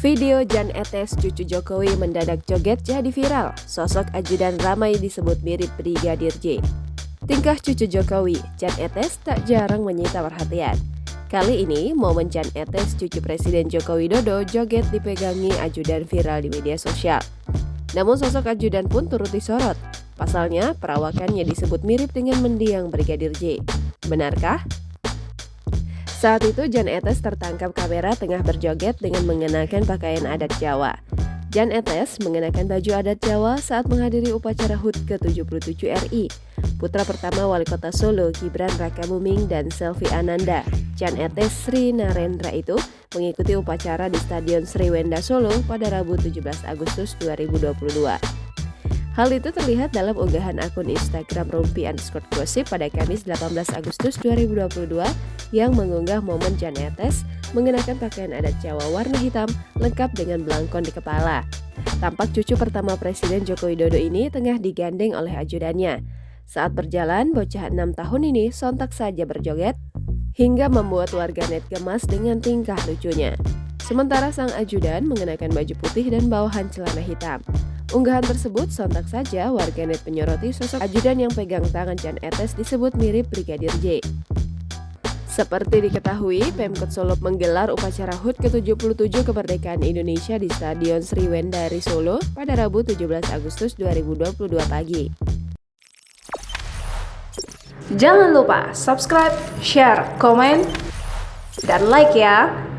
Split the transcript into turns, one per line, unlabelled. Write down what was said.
Video Jan Etes cucu Jokowi mendadak joget jadi viral. Sosok ajudan ramai disebut mirip Brigadir J. Tingkah cucu Jokowi, Jan Etes tak jarang menyita perhatian. Kali ini, momen Jan Etes cucu Presiden Joko Widodo joget dipegangi ajudan viral di media sosial. Namun sosok ajudan pun turut disorot. Pasalnya, perawakannya disebut mirip dengan mendiang Brigadir J. Benarkah? Saat itu Jan Etes tertangkap kamera tengah berjoget dengan mengenakan pakaian adat Jawa. Jan Etes mengenakan baju adat Jawa saat menghadiri upacara HUT ke-77 RI. Putra pertama Wali Kota Solo, Gibran Rakabuming dan Selvi Ananda, Jan Etes Sri Narendra itu mengikuti upacara di Stadion Sriwenda Solo pada Rabu 17 Agustus 2022. Hal itu terlihat dalam unggahan akun Instagram Rumpi_Gosip pada Kamis 18 Agustus 2022 yang mengunggah momen Jan Etes mengenakan pakaian adat Jawa warna hitam lengkap dengan belangkon di kepala. Tampak cucu pertama Presiden Joko Widodo ini tengah digandeng oleh ajudannya. Saat berjalan, bocah 6 tahun ini sontak saja berjoget hingga membuat warganet gemas dengan tingkah lucunya. Sementara sang ajudan mengenakan baju putih dan bawahan celana hitam. Unggahan tersebut sontak saja warganet menyoroti sosok ajudan yang pegang tangan Jan Etes disebut mirip Brigadir J. Seperti diketahui, Pemkot Solo menggelar upacara HUT ke-77 kemerdekaan Indonesia di Stadion Sriwendari Solo pada Rabu 17 Agustus 2022 pagi.
Jangan lupa subscribe, share, komen, dan like ya!